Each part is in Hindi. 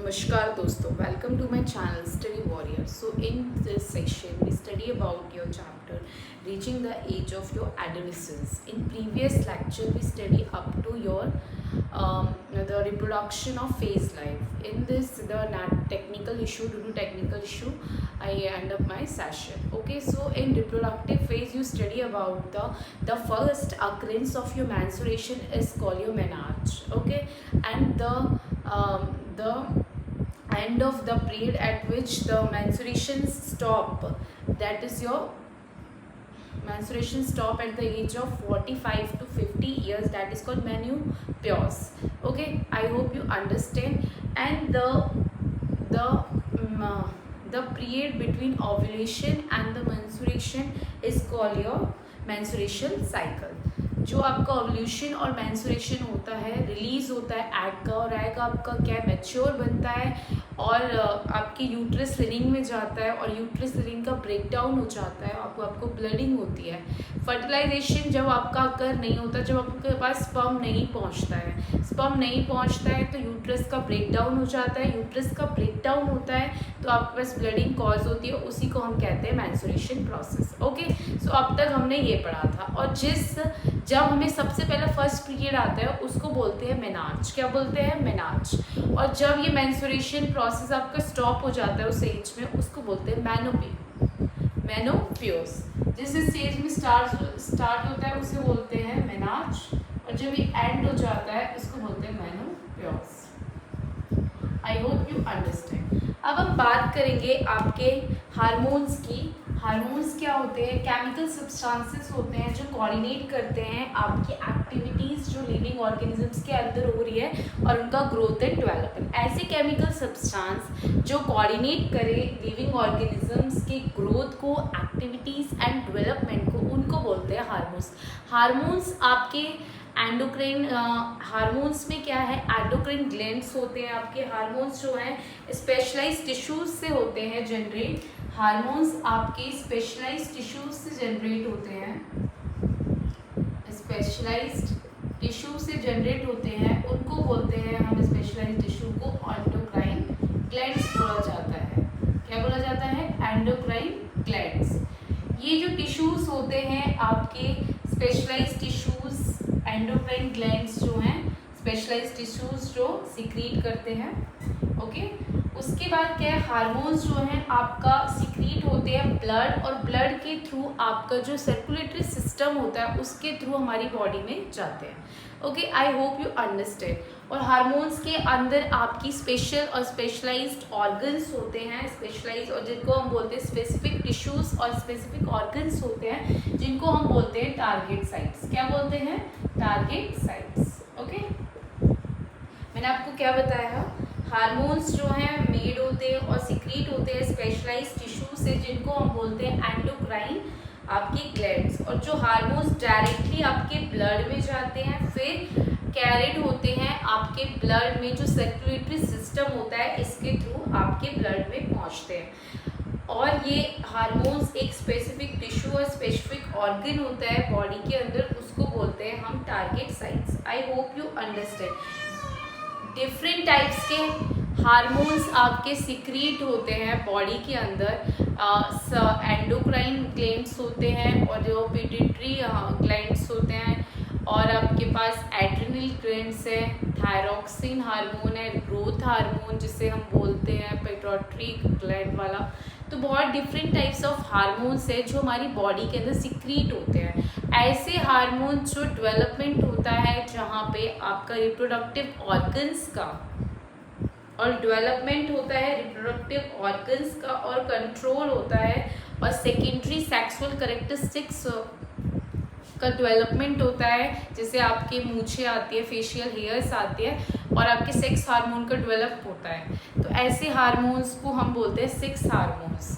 Namaskar dosto, welcome to my channel Study Warrior. So in this section we study about your chapter reaching the age of your adolescence. In previous lecture we study up to your the reproduction of phase life. In this technical issue, due to technical issue I end up my session. Okay, so in reproductive phase you study about the first occurrence of your menstruation is called your menarche. Okay, and the end of the period at which the menstruation stop, that is your menstruation stop at the age of 45 to 50 years, that is called menopause. Okay, I hope you understand. And the period between ovulation and the menstruation is called your menstruation cycle. जो आपका ओव्यूलेशन और मेंस्ट्रुएशन होता है, रिलीज होता है एग का, और एग आपका क्या मैच्योर बनता है और आपके यूट्रस लिनिंग में जाता है, और यूट्रस लिनिंग का ब्रेक डाउन हो जाता है, आपको ब्लडिंग होती है। फर्टिलाइजेशन जब आपका अकर नहीं होता, जब आपके पास स्पर्म नहीं पहुंचता है तो यूट्रस का ब्रेक डाउन हो जाता है। यूट्रस का ब्रेक डाउन होता है तो आपके पास ब्लडिंग कॉज होती है, उसी को हम कहते हैं मेंस्ट्रुएशन प्रोसेस। ओके, सो अब तक हमने ये पढ़ा था। और जब हमें सबसे पहला फर्स्ट पीरियड आता है उसको बोलते हैं मेनार्च। क्या बोलते हैं? मेनार्च। और जब ये मेंस्ट्रुएशन प्रोसेस आपका स्टॉप हो जाता है उस एज में, उसको बोलते हैं मेनोपॉज। जिस स्टेज में स्टार्ट होता है उसे बोलते हैं मेनार्च, और जब ये एंड हो जाता है उसको बोलते हैं menopause. I hope you understand. अब हम बात करेंगे आपके हार्मोन्स की। हार्मोन्स क्या होते हैं? केमिकल सब्सटेंसेस होते हैं जो कोऑर्डिनेट करते हैं आपकी एक्टिविटीज़ जो लिविंग ऑर्गेनिजम्स के अंदर हो रही है और उनका ग्रोथ एंड डेवलपमेंट। ऐसे केमिकल सब्सटेंस जो कोऑर्डिनेट करे लिविंग ऑर्गेनिजम्स की ग्रोथ को, एक्टिविटीज़ एंड डेवलपमेंट को, उनको बोलते हैं हार्मोन्स। हार्मोन्स आपके एंडोक्राइन हार्मोन्स में क्या है? एंडोक्राइन ग्लैंड्स होते हैं आपके। हार्मोन्स जो हैं स्पेशलाइज्ड टिश्यूज से होते हैं जनरेट। हार्मोन्स आपके स्पेशलाइज्ड टिश्यूज से जनरेट होते हैं, स्पेशलाइज्ड टिश्यू से जनरेट होते हैं, उनको बोलते हैं हम स्पेशलाइज्ड टिश्यू को एंडोक्राइन ग्लैंड्स बोला जाता है। क्या बोला जाता है? Endocrine glands. ये जो टिश्यूज होते हैं आपके स्पेशलाइज्ड टिश्यूज, एंडोक्राइन ग्लैंड्स जो हैं स्पेशलाइज्ड टिश्यूज जो सिक्रीट करते हैं। ओके, उसके बाद क्या है? हार्मोन्स जो हैं आपका सिक्रीट होते हैं ब्लड, और ब्लड के थ्रू आपका जो सर्कुलेटरी सिस्टम होता है उसके थ्रू हमारी बॉडी में जाते हैं। Okay, I hope you understand. और हार्मोन्स के अंदर आपकी स्पेशल और स्पेशलाइज्ड ऑर्गन्स होते हैं, स्पेशलाइज्ड, और जिनको हम बोलते हैं स्पेसिफिक टिश्यूज और स्पेसिफिक ऑर्गन्स होते हैं जिनको हम बोलते हैं टारगेट साइट्स। क्या बोलते हैं? Target sites. ओके, मैंने आपको क्या बताया? हार्मोन्स जो हैं मेड होते हैं और सिक्रीट होते हैं स्पेशलाइज्ड टिश्यू से, जिनको हम बोलते हैं एंडोक्राइन आपकी ग्लैंड्स। और जो हार्मोन्स डायरेक्टली आपके ब्लड में जाते हैं, फिर कैरिड होते हैं आपके ब्लड में, जो सर्कुलेटरी सिस्टम होता है इसके थ्रू आपके ब्लड में पहुंचते हैं। और ये हार्मोन्स एक स्पेसिफिक टिश्यू और स्पेसिफिक ऑर्गन होता है बॉडी के अंदर, उसको बोलते हैं हम target sites. I hope you understand. Different types के हार्मोन्स आपके सिक्रीट होते हैं बॉडी के अंदर। एंडोक्राइन ग्लैंड्स होते हैं, और जो पिट्यूटरी ग्लैंड्स होते हैं, और आपके पास एड्रिनल ग्लैंड्स है, थायरॉक्सिन हार्मोन है, ग्रोथ हार्मोन जिसे हम बोलते हैं, पिट्यूटरी ग्लैंड वाला। तो बहुत डिफरेंट टाइप्स ऑफ हार्मोन्स है जो हमारी बॉडी के अंदर सिक्रीट होते हैं। ऐसे हार्मोन्स जो डेवलपमेंट होता है जहाँ पे आपका रिप्रोडक्टिव ऑर्गन्स का और डेवलपमेंट होता है, रिप्रोडक्टिव ऑर्गन्स का और कंट्रोल होता है, और सेकेंडरी सेक्सुअल कैरेक्टरिस्टिक्स का डेवलपमेंट होता है, जैसे आपके मूछें आती है, फेशियल हेयर्स आते हैं, और आपके सेक्स हार्मोन का डेवलप होता है। तो ऐसे हार्मोन्स को हम बोलते हैं सेक्स हार्मोन्स।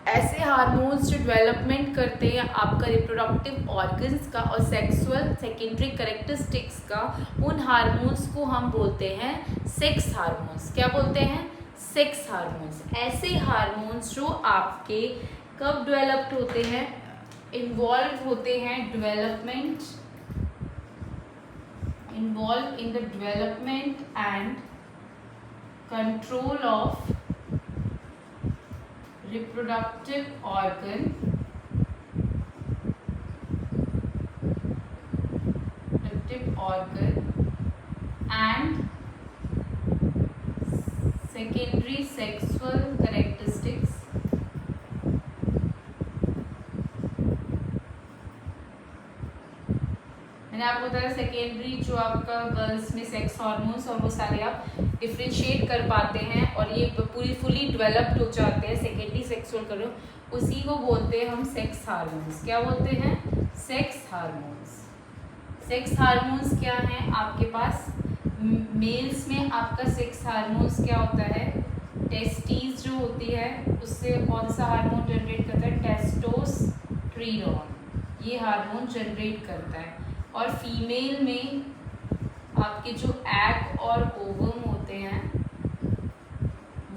ऐसे हार्मोन्स जो डेवलपमेंट करते हैं आपका रिप्रोडक्टिव ऑर्गन्स का और सेक्सुअल सेकेंडरी कैरेक्टरिस्टिक्स का, उन हार्मोन्स को हम बोलते हैं सेक्स हार्मोन्स। क्या बोलते हैं? Sex hormones. ऐसे हार्मोन्स जो आपके कब डेवलप्ड होते हैं? इन्वॉल्व होते हैं development, involve in the development and control of reproductive organ and secondary sexual characteristics मैंने आपको बताया सेकेंडरी जो आपका गर्ल्स में सेक्स हार्मोन्स और वो सारे आप डिफ्रेंशिएट कर पाते हैं और ये पूरी फुली डेवलप्ड हो जाते हैं सेकेंडरी सेक्सुअल करो, उसी को बोलते हैं हम सेक्स हार्मोन्स। क्या बोलते हैं? Sex hormones. सेक्स हार्मोन्स क्या हैं आपके पास? मेल्स में आपका सेक्स हार्मोन्स क्या होता है? टेस्टीज जो होती है उससे कौन सा हार्मोन जनरेट करता है? टेस्टोस्टेरोन, ये हार्मोन जनरेट करता है। और फीमेल में आपके जो एग और ओवम होते हैं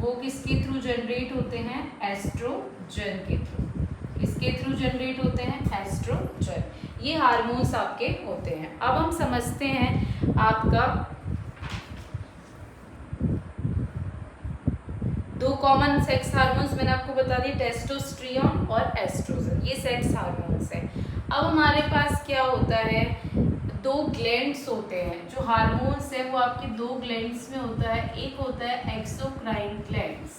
वो किसके थ्रू जनरेट होते हैं? एस्ट्रोजन के थ्रू। किसके थ्रू जनरेट होते हैं? एस्ट्रोजन। ये हार्मोन्स आपके होते हैं। अब हम समझते हैं आपका दो कॉमन सेक्स हार्मोन्स मैंने आपको बता दी, टेस्टोस्टेरोन और एस्ट्रोजन, ये सेक्स हार्मोन्स हैं। अब हमारे पास क्या होता है? दो ग्लैंड्स होते हैं। जो हार्मोन्स है वो आपके दो ग्लैंड्स में होता है। एक होता है एक्सोक्राइन ग्लैंड्स,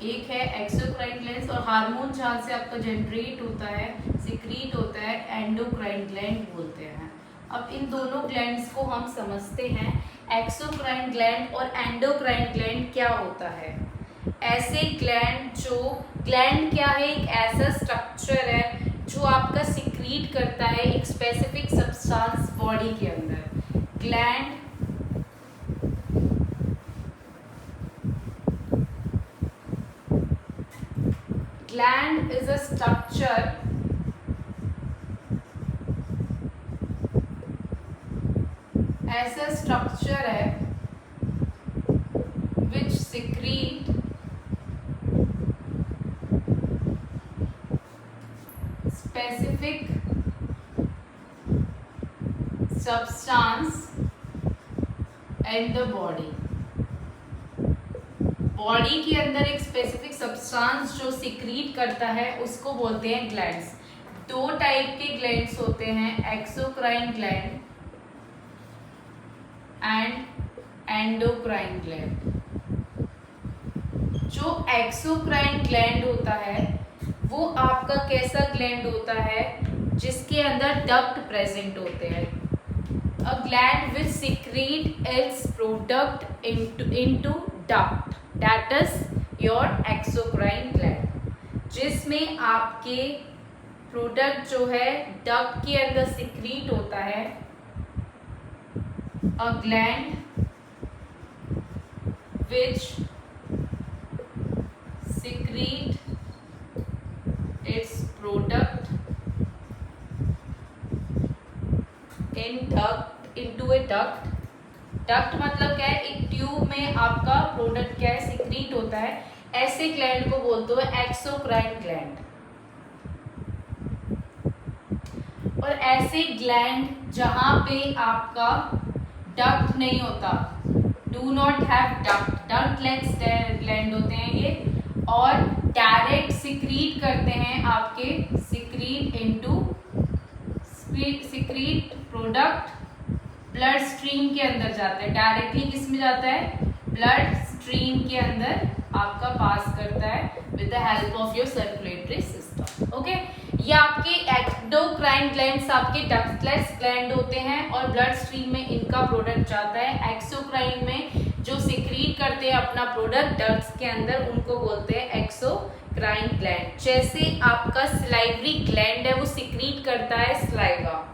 एक है एक्सोक्राइन ग्लैंड्स, और हार्मोन जहाँ से आपका जनरेट होता है, सिक्रीट होता है, एंडोक्राइन ग्लैंड बोलते हैं। अब इन दोनों ग्लैंड्स को हम समझते हैं। एक्सोक्राइन ग्लैंड और एंडोक्राइन ग्लैंड क्या होता है? ऐसे ग्लैंड ग्लैंड क्या है? एक ऐसा स्ट्रक्चर है जो आपका सिक्रीट करता है एक स्पेसिफिक सब्सटेंस बॉडी के अंदर। ग्लैंड इज अ स्ट्रक्चर ऐसा स्ट्रक्चर है which secrete specific substance in the body। Body के अंदर एक स्पेसिफिक सब्सटेंस जो सिक्रीट करता है उसको बोलते हैं ग्लैंड्स। दो टाइप के ग्लैंड्स होते हैं, exocrine gland and endocrine gland. जो एक्सोक्राइन ग्लैंड होता है वो आपका कैसा ग्लैंड होता है? जिसके अंदर डक्ट प्रेजेंट होते हैं। A gland which secrete it's product into duct, that is your exocrine gland, जिसमें आपके प्रोडक्ट जो है डक्ट के अंदर सिक्रीट होता है। A gland which secrete its product into a duct। Duct मतलब क्या है? एक ट्यूब में आपका प्रोडक्ट क्या है? सिक्रीट होता है। ऐसे ग्लैंड को बोलते हैं एक्सोक्राइन ग्लैंड। और ऐसे ग्लैंड जहां पे आपका डक्ट नहीं होता, do not have duct, ductless gland होते हैं ये, और डायरेक्ट सिक्रीट करते हैं आपके सिक्रीट प्रोडक्ट ब्लड स्ट्रीम के अंदर जाता है। डायरेक्टली किस में जाता है? ब्लड स्ट्रीम के अंदर आपका पास करता है with the help of your circulatory system. Okay, ये आपके एंडोक्राइन ग्लैंड्स आपके डक्टलेस ग्लैंड होते हैं और ब्लड स्ट्रीम में इनका प्रोडक्ट जाता है। एक्सोक्राइन में जो सिक्रीट करते हैं अपना प्रोडक्ट डक्ट्स के अंदर, उनको बोलते हैं एक्सोक्राइन ग्लैंड। जैसे आपका सलाइवरी ग्लैंड है वो सिक्रीट करता है सलाइवा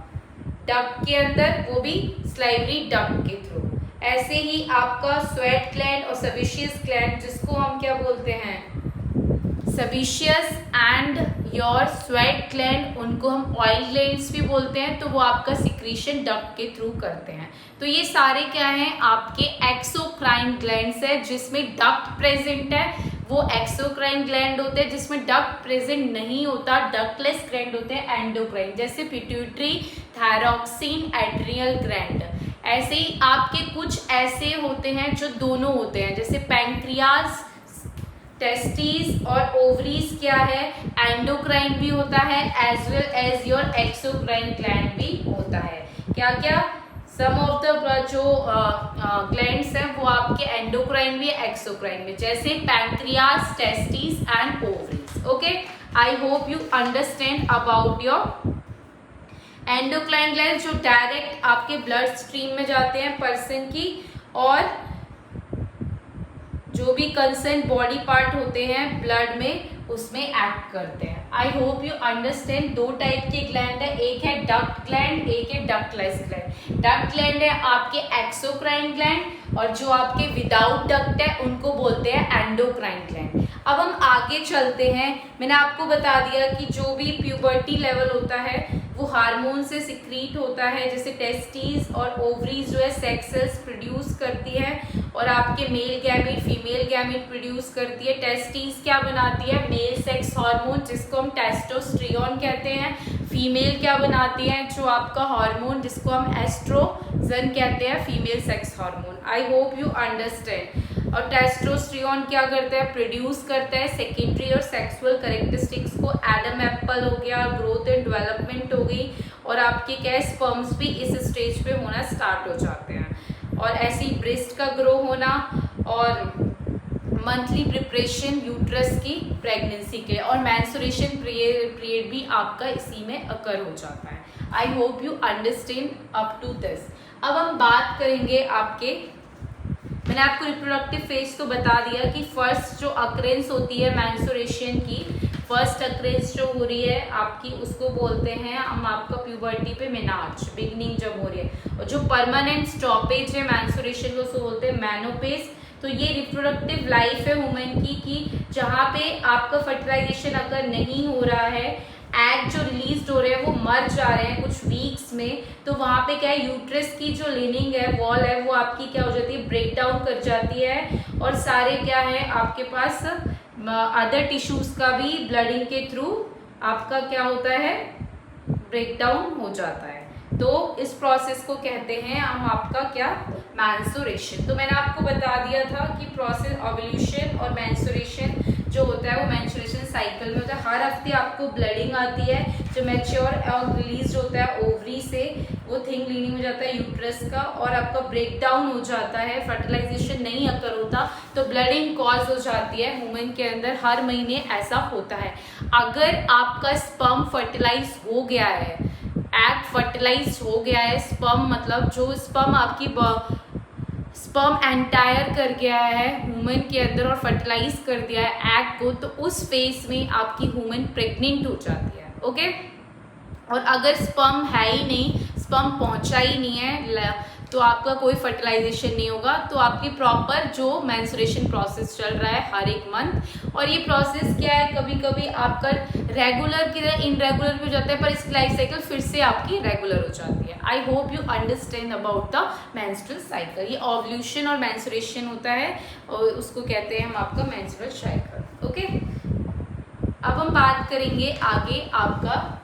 डक्ट के अंदर, वो भी सलाइवरी डक्ट के थ्रू। ऐसे ही आपका स्वेट ग्लैंड और सेबेशियस ग्लैंड, जिसको हम क्या बोलते हैं? Sebaceous and your sweat gland, उनको हम ऑयल ग्लैंड्स भी बोलते हैं। तो वो आपका सिक्रीशन डक्ट के थ्रू करते हैं। तो ये सारे क्या हैं? आपके एक्सोक्राइन ग्लैंड्स है जिसमें डक्ट प्रेजेंट है, वो एक्सोक्राइन ग्लैंड होते हैं। जिसमें डक्ट प्रेजेंट नहीं होता, डक्टलेस ग्लैंड होते हैं एंडोक्राइन, जैसे पिट्यूटरी, थायरॉक्सिन, एड्रियल ग्लैंड। ऐसे ही आपके कुछ ऐसे होते हैं जो दोनों होते हैं, जैसे पैंक्रियाज, टेस्टिस और ओवरीज क्या है, एंडोक्राइन भी होता है, as well as your exocrine gland भी होता है। क्या क्या, सम ऑफ द जो ग्लैंड्स हैं वो आपके एंडोक्राइन भी, एक्सोक्राइन भी, जैसे pancreas, testis and ovaries. Okay, I hope you understand about your endocrine gland, जो डायरेक्ट आपके ब्लड स्ट्रीम में जाते हैं पर्सन की, और जो भी कंसर्न बॉडी पार्ट होते हैं ब्लड में उसमें एक्ट करते हैं। आई होप यू अंडरस्टैंड। दो टाइप के ग्लैंड है, एक है डक्ट ग्लैंड, एक है डक्टलेस ग्लैंड। डक्ट ग्लैंड है आपके एक्सोक्राइन ग्लैंड, और जो आपके विदाउट डक्ट है उनको बोलते हैं एंडोक्राइन ग्लैंड। अब हम आगे चलते हैं। मैंने आपको बता दिया कि जो भी प्यूबर्टी लेवल होता है वो हार्मोन से सिक्रीट होता है, जैसे टेस्टिस और ओवरीज जो है सेक्स सेल्स प्रोड्यूस करती है, और आपके male gamete female gamete produce करती है। टेस्टिस क्या बनाती है, मेल सेक्स हार्मोन जिसको हम टेस्टोस्टेरोन कहते हैं। फीमेल क्या बनाती है, जो आपका हार्मोन जिसको हम एस्ट्रोजन कहते हैं, female sex hormone. I hope you understand. और टेस्टोस्टेरोन क्या करता है, प्रोड्यूस करता है सेकेंडरी और सेक्सुअल कैरेक्टरिस्टिक्स को। एडम एप्पल हो गया, ग्रोथ एंड डेवलपमेंट हो गई, और आपके क्या स्पर्म्स भी इस स्टेज पे होना स्टार्ट हो जाते हैं। और ऐसी ब्रेस्ट का ग्रो होना, और मंथली प्रिपरेशन यूट्रस की प्रेगनेंसी के, और मेंस्ट्रुएशन पीरियड भी आपका इसी में अकर हो जाता है। I hope you understand up to this. अब हम बात करेंगे आपके, मैंने आपको रिप्रोडक्टिव फेज तो बता दिया कि फर्स्ट जो अकरेंस होती है मेंस्ट्रुएशन की, फर्स्ट अकरेंस जो हो रही है आपकी, उसको बोलते हैं हम आपका प्यूबर्टी पे मेनार्च, बिगनिंग जब हो रही है। और जो परमानेंट स्टॉपेज है मेंस्ट्रुएशन को उसको बोलते हैं मेनोपेज। तो ये रिप्रोडक्टिव लाइफ है वुमेन की कि जहाँ पे आपका फर्टिलाइजेशन अगर नहीं हो रहा है, एग जो रिलीज हो रहे हैं वो मर जा रहे हैं कुछ वीक्स में, तो वहाँ पे क्या है, यूट्रस की जो लिनिंग है, वॉल है, वो आपकी क्या हो जाती है, ब्रेक डाउन कर जाती है, और सारे क्या है आपके पास अदर टिश्यूज का भी ब्लडिंग के थ्रू आपका क्या होता है, ब्रेक डाउन हो जाता है। तो इस प्रोसेस को कहते हैं हम आपका क्या, मेंस्ट्रुएशन। तो मैंने आपको बता दिया था कि प्रोसेस ओव्यूलेशन और मेंस्ट्रुएशन जो होता है वो मेंस्ट्रुएशन साइकिल में होता है। हर हफ्ते आपको ब्लडिंग आती है, जो मैच्योर और रिलीज होता है ओवरी से, वो थिन लीनिंग हो जाता है यूट्रस का, और आपका ब्रेक डाउन हो जाता है, फर्टिलाइजेशन नहीं अकर होता, तो ब्लडिंग कॉज हो जाती है वुमेन के अंदर। हर महीने ऐसा होता है। अगर आपका स्पर्म फर्टिलाइज हो गया है, एग फर्टिलाइज हो गया है, स्पर्म मतलब जो स्पर्म आपकी स्पर्म एंटायर कर गया है वुमेन के अंदर और फर्टिलाइज कर दिया है एग को, तो उस फेज में आपकी वुमेन प्रेग्नेंट हो जाती है। ओके, और अगर स्पर्म है ही नहीं, स्पर्म पहुंचा ही नहीं है, तो आपका कोई फर्टिलाइजेशन नहीं होगा। तो आपकी प्रॉपर जो मेंस्ट्रुएशन प्रोसेस चल रहा है हर एक मंथ, और ये प्रोसेस क्या है, कभी कभी आपका रेगुलर की तरह इनरेगुलर भी हो जाता है, पर इसकी लाइफ साइकिल फिर से आपकी रेगुलर हो जाती है। I hope you understand about the menstrual cycle. ये ओव्यूलेशन और मेंस्ट्रुएशन होता है, और उसको कहते हैं हम आपका मेंस्ट्रुअल साइकिल। ओके, अब हम बात करेंगे आगे आपका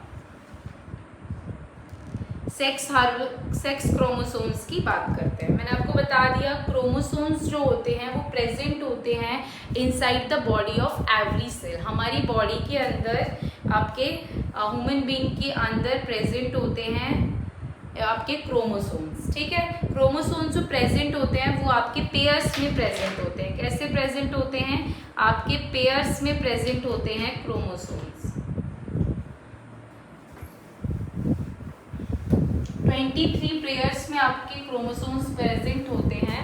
सेक्स क्रोमोसोम्स की बात करते हैं। मैंने आपको बता दिया क्रोमोसोम्स जो होते हैं वो प्रेजेंट होते हैं inside the body of every cell. हमारी बॉडी के अंदर आपके ह्यूमन बीइंग के अंदर प्रेजेंट होते हैं आपके क्रोमोसोम्स। ठीक है, क्रोमोसोम्स जो प्रेजेंट होते हैं वो आपके पेयर्स में प्रेजेंट होते हैं। कैसे प्रेजेंट होते हैं, आपके पेयर्स में प्रेजेंट होते हैं क्रोमोसोम्स। 23 पेयर्स में आपके क्रोमोसोम्स प्रेजेंट होते हैं।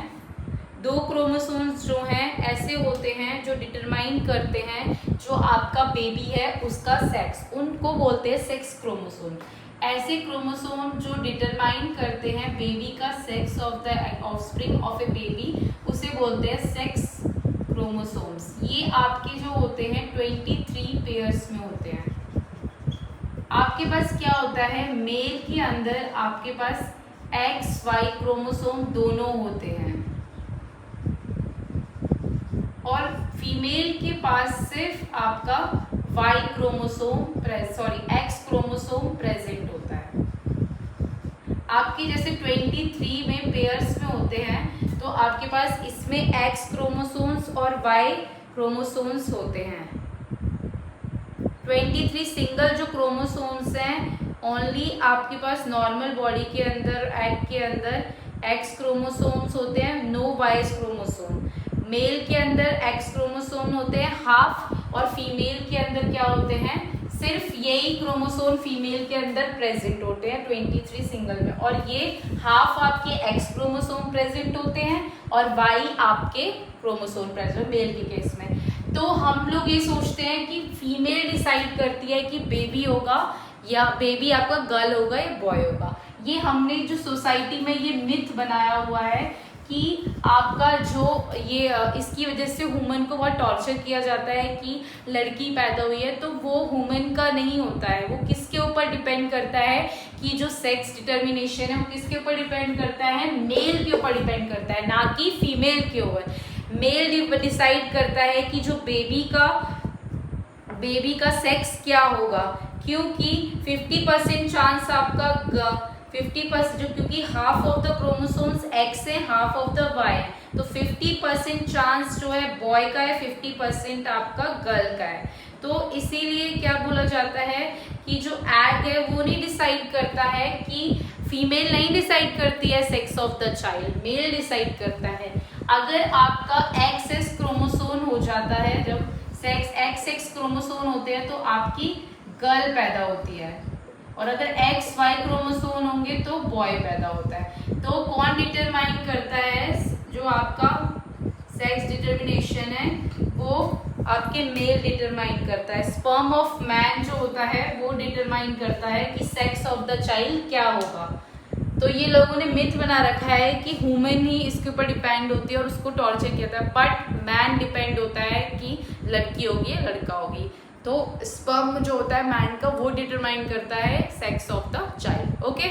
2 क्रोमोसोम्स जो हैं ऐसे होते हैं जो डिटरमाइन करते हैं जो आपका बेबी है उसका सेक्स, उनको बोलते हैं सेक्स क्रोमोसोम। ऐसे क्रोमोसोम जो डिटरमाइन करते हैं बेबी का sex of the offspring of A baby, उसे बोलते हैं सेक्स क्रोमोसोम्स। ये आपके जो होते हैं 23 पेयर्स में होते हैं। आपके पास क्या होता है, मेल के अंदर आपके पास XY क्रोमोसोम दोनों होते हैं, और फीमेल के पास सिर्फ आपका X क्रोमोसोम प्रेजेंट होता है। आपके जैसे 23 में जिसमें एक्स क्रोमोसोम्स और वाई क्रोमोसोम्स होते हैं। 23 सिंगल जो क्रोमोसोम्स हैं ओनली आपके पास नॉर्मल बॉडी के अंदर, एग के अंदर एक्स क्रोमोसोम्स होते हैं, नो वाई क्रोमोसोम। मेल के अंदर एक्स क्रोमोसोम होते हैं हाफ, और फीमेल के अंदर क्या होते हैं, सिर्फ यही क्रोमोसोम फीमेल के अंदर प्रेजेंट होते हैं 23 सिंगल में, और ये हाफ आपके एक्स क्रोमोसोम प्रेजेंट होते हैं और वाई आपके क्रोमोसोम प्रेजेंट मेल के केस में। तो हम लोग ये सोचते हैं कि फीमेल डिसाइड करती है कि बेबी होगा या बेबी आपका गर्ल होगा या बॉय होगा। ये हमने जो सोसाइटी में ये मिथ बनाया हुआ है कि आपका जो ये इसकी वजह से ह्यूमन को बहुत टॉर्चर किया जाता है कि लड़की पैदा हुई है, तो वो ह्यूमन का नहीं होता है। वो किसके ऊपर डिपेंड करता है कि जो सेक्स डिटर्मिनेशन है वो किसके ऊपर डिपेंड करता है, मेल के ऊपर डिपेंड करता है, ना कि फीमेल के ऊपर। मेल डिसाइड करता है कि जो बेबी का सेक्स क्या होगा, क्योंकि 50% चांस आपका 50% जो, क्योंकि half of the chromosomes x है, हाफ ऑफ द वाई है, तो 50% चांस जो है बॉय का है, 50% आपका गर्ल का है। तो इसीलिए क्या बोला जाता है कि जो एग है वो नहीं डिसाइड करता है, कि फीमेल नहीं डिसाइड करती है sex of the child, male decide करता है। अगर आपका एक्स क्रोमोसोम हो जाता है, जब एक्स क्रोमोसोम होते हैं तो आपकी गर्ल पैदा होती है, और अगर एक्स वाई क्रोमोसोम होंगे तो बॉय पैदा होता है। तो कौन डिटरमाइन करता है, जो आपका सेक्स डिटर्मिनेशन है वो आपके मेल डिटरमाइन करता है। स्पर्म ऑफ मैन जो होता है वो डिटरमाइन करता है कि सेक्स ऑफ द चाइल्ड क्या होगा। तो ये लोगों ने मिथ बना रखा है कि ह्यूमन ही इसके ऊपर डिपेंड होती है और उसको टॉर्चर किया था, बट मैन डिपेंड होता है कि लड़की होगी या लड़का होगी। तो स्पर्म जो होता है मैन का वो डिटरमाइन करता है sex of the child. Okay,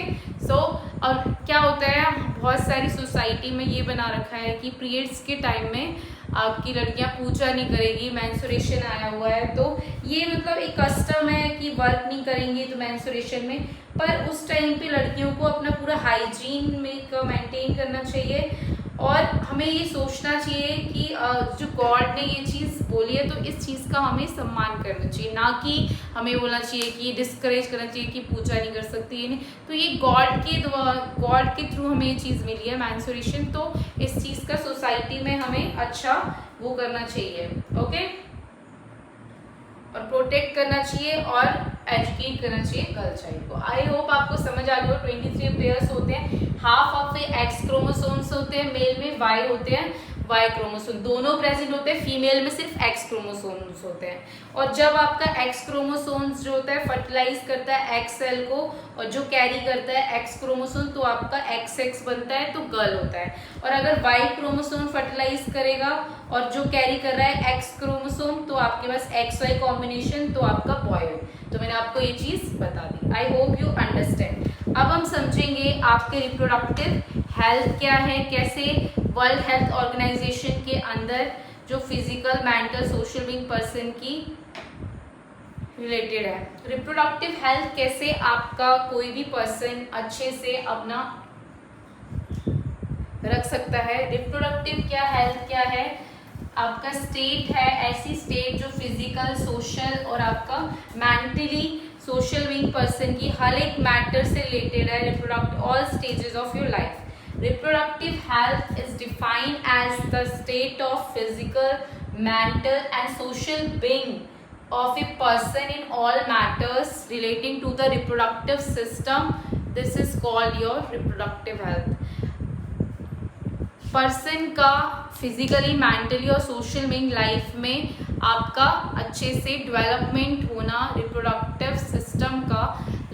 so और क्या होता है, बहुत सारी सोसाइटी में ये बना रखा है कि पीरियड्स के टाइम में आपकी लड़कियां पूजा नहीं करेगी, मेंस्ट्रुएशन आया हुआ है, तो ये मतलब एक कस्टम है कि वर्क नहीं करेंगी तो मेंस्ट्रुएशन में, पर उस टाइम पे लड़कियों को अपना पूरा हाइजीन में मेंटेन करना चाहिए, और हमें ये सोचना चाहिए कि जो गॉड ने ये चीज़ बोली है तो इस चीज़ का हमें सम्मान करना चाहिए, ना कि हमें बोलना चाहिए कि डिस्करेज करना चाहिए कि पूजा नहीं कर सकती है। नहीं, तो ये गॉड के थ्रू हमें ये चीज़ मिली है मेंस्ट्रुएशन, तो इस चीज़ का सोसाइटी में हमें अच्छा वो करना चाहिए। ओके, और प्रोटेक्ट करना चाहिए और एजुकेट करना चाहिए गर्ल चाइल्ड को। आई होप आपको समझ आ गया। 23 पेयर्स होते हैं, हाफ ऑफ एक्स क्रोमोसोम्स होते हैं, मेल में वाई होते हैं, वाई क्रोमोसोम दोनों प्रेजेंट होते हैं, फीमेल में सिर्फ एक्स क्रोमोसोम्स होते हैं। और जब आपका एक्स क्रोमोसोम्स जो होता है फर्टिलाइज करता है एक्स सेल को, और जो कैरी करता है एक्स क्रोमोसोम, तो आपका एक्स बनता है तो गर्ल होता है। और अगर वाई क्रोमोसोम फर्टिलाइज करेगा और जो कैरी कर रहा है एक्स क्रोमोसोम, तो आपके पास एक्स वाई कॉम्बिनेशन, तो आपका बॉय हो। तो मैंने आपको ये चीज बता दी। I hope you understand. अब हम समझेंगे आपके रिप्रोडक्टिव हेल्थ क्या है, कैसे वर्ल्ड हेल्थ ऑर्गेनाइजेशन के अंदर जो physical, mental, social being person की रिलेटेड है। रिप्रोडक्टिव हेल्थ कैसे आपका कोई भी पर्सन अच्छे से अपना रख सकता है। रिप्रोडक्टिव क्या हेल्थ क्या है, आपका स्टेट है, ऐसी स्टेट जो फिजिकल, सोशल और आपका मेंटली सोशल बीइंग पर्सन की हर एक मैटर से रिलेटेड है। Reproductive all stages of your life. Reproductive health is defined as the state of physical, mental and social being of a person in all matters relating to the reproductive system. This is called your reproductive health. Person का फिजिकली, मेंटली और सोशल बीइंग लाइफ में आपका अच्छे से डेवलपमेंट होना, रिप्रोडक्टिव सिस्टम का,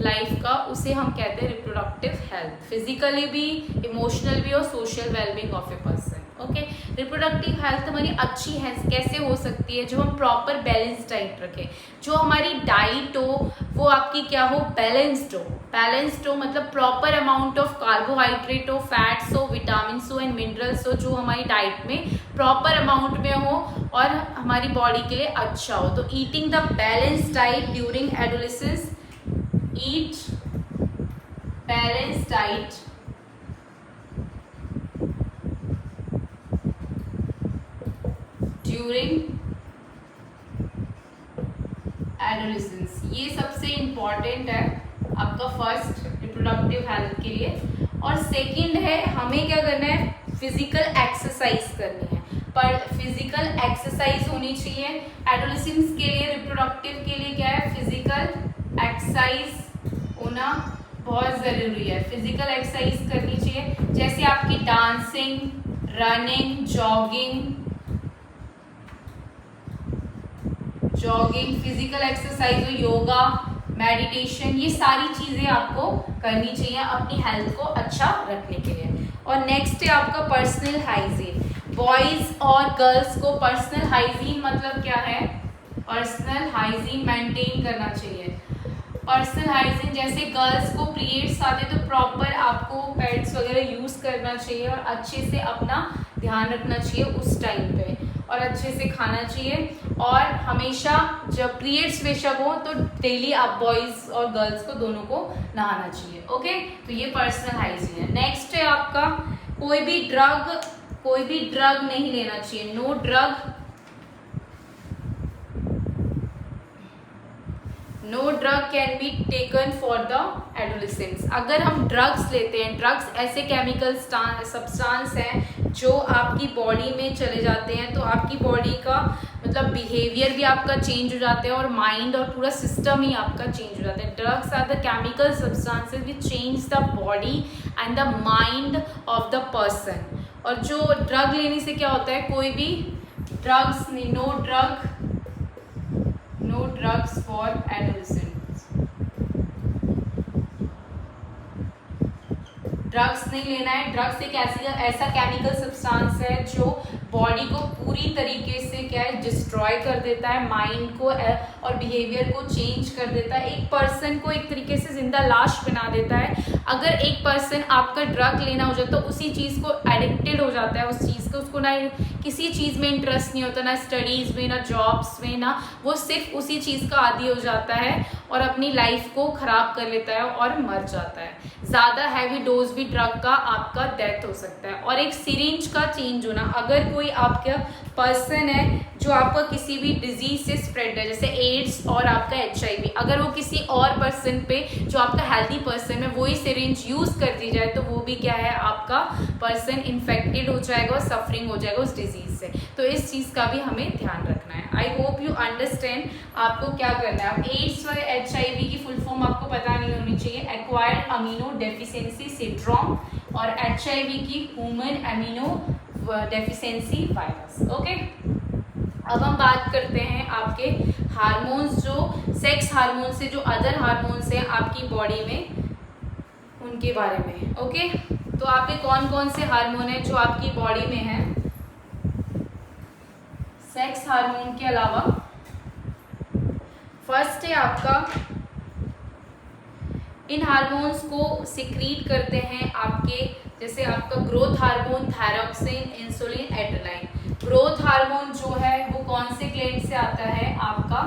लाइफ का, उसे हम कहते हैं रिप्रोडक्टिव हेल्थ। फिजिकली भी, इमोशनल भी और social wellbeing of a person. Okay, reproductive health हमारी अच्छी है कैसे हो सकती है, जो हम प्रॉपर बैलेंस डाइट रखें, जो हमारी डाइट हो वो आपकी क्या हो, बैलेंस्ड हो। बैलेंस्ड हो मतलब प्रॉपर अमाउंट ऑफ कार्बोहाइड्रेट हो, फैट्स हो, विटामिन हो एंड मिनरल्स हो, जो हमारी डाइट में प्रॉपर अमाउंट में हो और हमारी बॉडी के लिए अच्छा हो। तो eating the balance diet during adolescence, eat balance diet during adolescence. ये सबसे इम्पॉर्टेंट है आपका फर्स्ट रिप्रोडक्टिव हेल्थ के लिए। और सेकंड है हमें क्या करना है, फिजिकल एक्सरसाइज करनी है। पर फिजिकल एक्सरसाइज होनी चाहिए एडोलेसेंस के लिए, रिप्रोडक्टिव के लिए क्या है, फिजिकल एक्सरसाइज होना बहुत ज़रूरी है। फिजिकल एक्सरसाइज करनी चाहिए, जैसे आपकी dancing, running, jogging, physical exercise, yoga, meditation, ये सारी चीज़ें आपको करनी चाहिए अपनी हेल्थ को अच्छा रखने के लिए। और नेक्स्ट है आपका पर्सनल हाइजीन। बॉयज़ और गर्ल्स को पर्सनल हाइजीन मतलब क्या है, पर्सनल हाइजीन मेंटेन करना चाहिए। पर्सनल हाइजीन जैसे गर्ल्स को पीरियड्स आते तो प्रॉपर आपको पैड्स वगैरह यूज़ करना चाहिए और अच्छे से अपना ध्यान रखना चाहिए उस टाइम पे, और अच्छे से खाना चाहिए। और हमेशा जब पीरियड्स बेशक हो तो डेली आप बॉयज़ और गर्ल्स को दोनों को नहाना चाहिए। ओके, तो ये पर्सनल हाइजीन है। नेक्स्ट है आपका कोई भी ड्रग नहीं लेना चाहिए। No drug can be taken for the adolescence. अगर हम ड्रग्स लेते हैं, ड्रग्स ऐसे केमिकल सब्सटेंस हैं जो आपकी बॉडी में चले जाते हैं, तो आपकी बॉडी का मतलब बिहेवियर भी आपका चेंज हो जाता है और माइंड और पूरा सिस्टम ही आपका चेंज हो जाता है। Drugs are the chemical substances which change the body and the mind of the person. और जो ड्रग लेने से क्या होता है, कोई भी ड्रग्स नहीं, no drugs for adolescents. Drugs नहीं लेना है। ड्रग्स एक ऐसा केमिकल सब्सटेंस है जो बॉडी को पूरी तरीके से क्या है, डिस्ट्रॉय कर देता है, माइंड को और बिहेवियर को चेंज कर देता है, एक पर्सन को एक तरीके से जिंदा लाश बना देता है। अगर एक पर्सन आपका ड्रग लेना हो जाए तो उसी चीज़ को एडिक्टेड हो जाता है, उस चीज़ को, उसको ना किसी चीज़ में इंटरेस्ट नहीं होता, ना स्टडीज़ में, ना जॉब्स में, ना वो सिर्फ उसी चीज़ का आदी हो जाता है और अपनी लाइफ को ख़राब कर लेता है और मर जाता है। ज़्यादा हैवी डोज भी ड्रग का आपका डेथ हो सकता है। और एक सिरिंज का चेंज होना, अगर कोई आपका पर्सन है जो आपका किसी भी डिजीज से स्प्रेड है, जैसे एड्स और आपका HIV, अगर वो किसी और पर्सन पे जो आपका हेल्दी पर्सन है वही सिरिंज यूज़ कर दी जाए तो वो भी क्या है, आपका पर्सन इन्फेक्टेड हो जाएगा और सफरिंग हो जाएगा उस डिजीज से। तो इस चीज़ का भी हमें ध्यान रखना है। आई होप यू अंडरस्टैंड आपको क्या करना है। अब एड्स व HIV की फुल फॉर्म आपको पता नहीं होनी चाहिए, एक्वायर्ड अमीनो डेफिशिएंसी सिंड्रोम, और HIV की human amino deficiency virus. Okay, अब हम बात करते हैं आपके हार्मोन्स, जो सेक्स हार्मोन से जो अदर हार्मोन्स हैं आपकी बॉडी में, उनके बारे में। ओके, तो आपके कौन कौन से हार्मोन हैं जो आपकी बॉडी में हैं सेक्स हार्मोन के अलावा। फर्स्ट है आपका, इन हार्मोन्स को सिक्रीट करते हैं आपके, जैसे आपका growth hormone, thyroxine, insulin, adrenaline. Growth hormone जो है वो कौन से ग्लैंड से आता है, आपका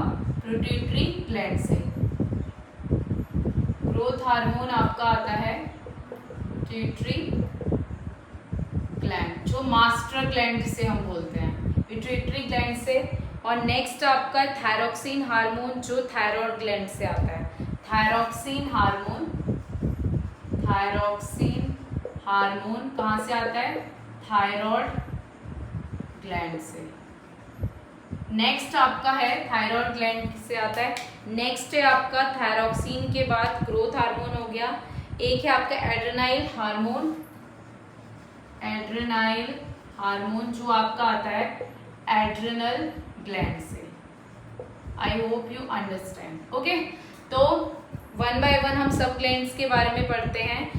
पिट्यूटरी ग्लैंड से। ग्रोथ हार्मोन आपका आता है पिट्यूटरी ग्लैंड, जो मास्टर ग्लैंड जिसे हम बोलते हैं, पिट्यूटरी ग्लैंड से। और नेक्स्ट आपका थायरॉक्सिन हार्मोन जो थायराइड ग्लैंड से आता है। थायरॉक्सिन हार्मोन कहाँ से आता है, थायराइड ग्लैंड से। नेक्स्ट आपका है थायराइड ग्लैंड से आता है। नेक्स्ट है आपका थायरॉक्सिन के बाद ग्रोथ हार्मोन हो गया, एक है आपका एड्रेनाइल हार्मोन जो आपका आता है एड्रेनल ग्लैंड से। आई होप यू अंडरस्टैंड। ओके, तो वन बाय वन हम सब ग्लैंड्स के बारे में पढ़ते हैं।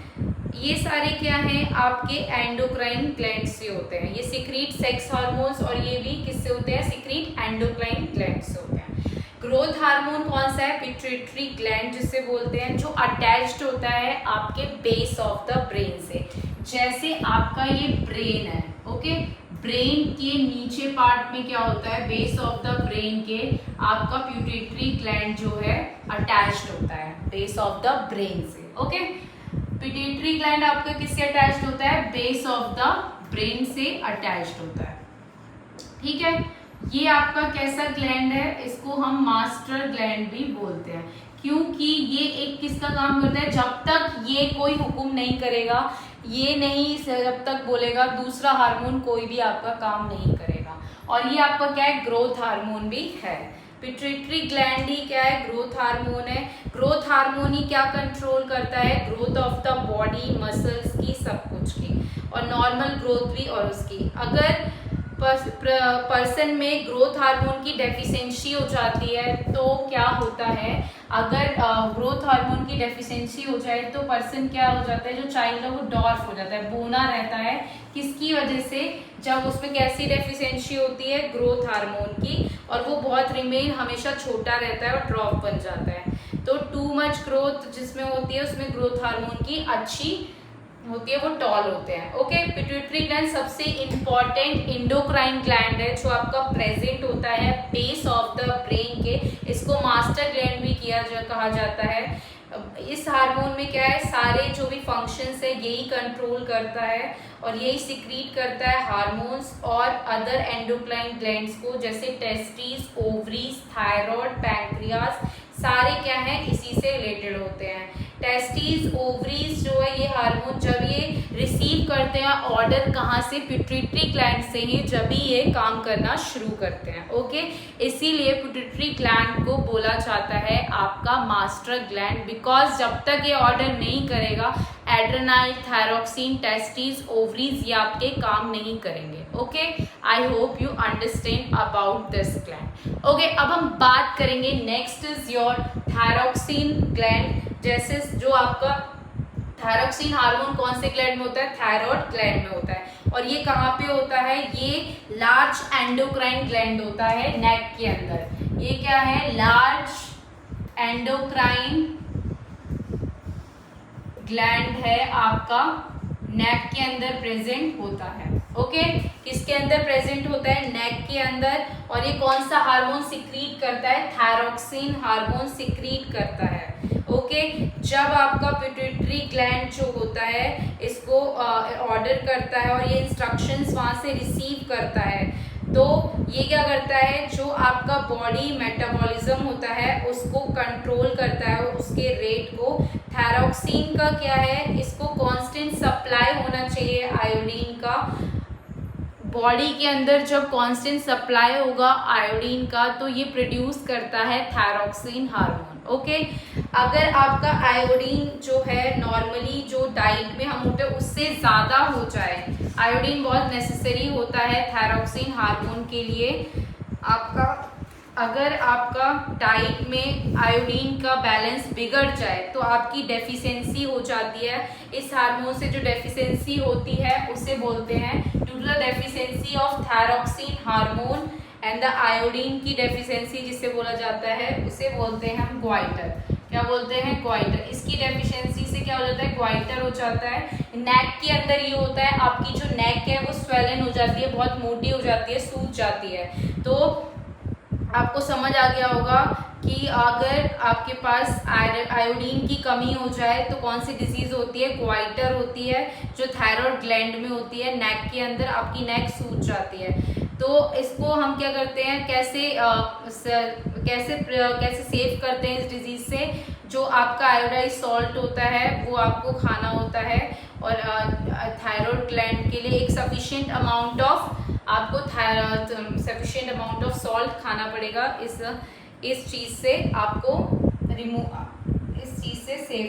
ये सारे क्या हैं, आपके एंडोक्राइन ग्लैंड से होते हैं। ये सिक्रीट सेक्स हार्मोन्स, और ये भी किससे होते हैं, सिक्रीट एंडोक्राइन ग्लैंड से होते हैं। ग्रोथ हार्मोन कौन सा है, पिट्यूटरी ग्लैंड जिसे बोलते हैं, जो अटैच्ड होता है आपके बेस ऑफ द ब्रेन से। जैसे आपका ये ब्रेन है, ओके, ब्रेन के नीचे पार्ट में क्या होता है, बेस ऑफ द ब्रेन के आपका पिट्यूटरी ग्लैंड जो है अटैच्ड होता है बेस ऑफ द ब्रेन से। ओके, पिट्यूटरी ग्लैंड आपका किससे अटैच्ड होता है, बेस ऑफ द ब्रेन से अटैच्ड होता है। ठीक है, ये आपका कैसा ग्लैंड है, इसको हम मास्टर ग्लैंड भी बोलते हैं, क्योंकि ये एक किसका काम करता है, जब तक ये कोई हुक्म नहीं करेगा, ये नहीं जब तक बोलेगा दूसरा हार्मोन कोई भी आपका काम नहीं करेगा। और ये आपका क्या है, ग्रोथ हार्मोन भी है। पिट्यूटरी ग्लैंड ही क्या है, ग्रोथ हार्मोन है। ग्रोथ हार्मोन ही क्या कंट्रोल करता है, growth of the body, muscles की, सब कुछ की, और नॉर्मल ग्रोथ भी और उसकी। अगर पर्सन में ग्रोथ हार्मोन की डेफिशिएंसी हो जाती है तो क्या होता है, अगर ग्रोथ हार्मोन की डेफिशिएंसी हो जाए तो पर्सन क्या हो जाता है, जो चाइल्ड है वो डॉर्फ हो जाता है, बूना रहता है। किसकी वजह से, जब उसमें कैसी डेफिशिएंसी होती है, ग्रोथ हार्मोन की, और वो बहुत रिमेन हमेशा छोटा रहता है और ड्रॉप बन जाता है। तो टू मच ग्रोथ जिसमें होती है उसमें ग्रोथ हार्मोन की अच्छी होती है, वो टॉल होते हैं। ओके, पिट्यूटरी ग्लैंड सबसे इंपॉर्टेंट इंडोक्राइन ग्लैंड है, जो आपका प्रेजेंट होता है बेस ऑफ द ब्रेन के। इसको मास्टर ग्लैंड भी कहा जाता है। इस हार्मोन में क्या है, सारे जो भी फंक्शंस है यही कंट्रोल करता है और यही सिक्रीट करता है हार्मोन्स और अदर एंडोक्राइन ग्लैंड्स को, जैसे टेस्टिस, ओवरीज, थायराइड, पैंक्रियास, सारे क्या हैं इसी से रिलेटेड होते हैं। टेस्टिस, ओवरीज जो है ये हार्मोन जब ये रिसीव करते हैं ऑर्डर कहाँ से, पिट्यूटरी ग्लैंड से ही, जब भी ये काम करना शुरू करते हैं। ओके, इसीलिए पिट्यूटरी ग्लैंड को बोला जाता है आपका मास्टर ग्लैंड, बिकॉज जब तक ये ऑर्डर नहीं करेगा एड्रेनाल, थायरोक्सिन, टेस्टिस, ओवरीज ये आपके काम नहीं करेंगे। Okay, I hope you understand about this gland. Okay, अब हम बात करेंगे, next is your thyroxine gland. जैसे जो आपका थायरोक्सिन हार्मोन कौन से ग्लैंड में होता है, थायराइड ग्लैंड में होता है, और ये कहाँ पे होता है, ये लार्ज एंडोक्राइन ग्लैंड होता है नेक के अंदर। ये क्या है, लार्ज एंडोक्राइन ग्लैंड है आपका, नेक के अंदर प्रेजेंट होता है। ओके, किसके अंदर प्रेजेंट होता है, नेक के अंदर। और ये कौन सा हार्मोन सिक्रीट करता है, थायरोक्सिन हार्मोन सिक्रीट करता है। ओके, जब आपका पिट्यूटरी ग्लैंड जो होता है इसको ऑर्डर करता है और ये इंस्ट्रक्शंस वहाँ से रिसीव करता है, तो ये क्या करता है, जो आपका बॉडी मेटाबॉलिज्म होता है उसको कंट्रोल करता है, उसके रेट को। थायरोक्सिन का क्या है, इसको कांस्टेंट सप्लाई होना चाहिए आयोडीन का बॉडी के अंदर। जब कांस्टेंट सप्लाई होगा आयोडीन का तो ये प्रोड्यूस करता है थायरोक्सिन हार्मोन। ओके, अगर आपका आयोडीन जो है नॉर्मली जो डाइट में हम होते हैं उससे ज़्यादा हो जाए, आयोडीन बहुत नेसेसरी होता है थायरोक्सिन हार्मोन के लिए। आपका अगर आपका डाइट में आयोडीन का बैलेंस बिगड़ जाए तो आपकी डेफिशिएंसी हो जाती है। इस हार्मोन से जो डेफिशिएंसी होती है उसे बोलते हैं, due to the deficiency of thyroxine hormone and the iodine की डेफिशिएंसी जिसे बोला जाता है उसे बोलते हैं हम ग्वाइटर। क्या बोलते हैं, ग्वाइटर। इसकी डेफिशिएंसी से क्या हो जाता है, ग्वाइटर हो जाता है। नेक के अंदर ये होता है, आपकी जो नेक है वो स्वेलन हो जाती है, बहुत मोटी हो जाती है, सूज जाती है। तो आपको समझ आ गया होगा कि अगर आपके पास आयोडीन की कमी हो जाए तो कौन सी डिजीज होती है, ग्वाइटर होती है, जो थायराइड ग्लैंड में होती है नेक के अंदर, आपकी नेक सूज जाती है। तो इसको हम क्या करते हैं, कैसे सेव करते हैं इस डिजीज से, जो आपका आयोडाइज सॉल्ट होता है वो आपको खाना होता है, और थायराइड ग्लैंड के लिए एक सफिशिएंट अमाउंट ऑफ सॉल्ट खाना पड़ेगा। इस चीज़ से आपको इस चीज़ से सेव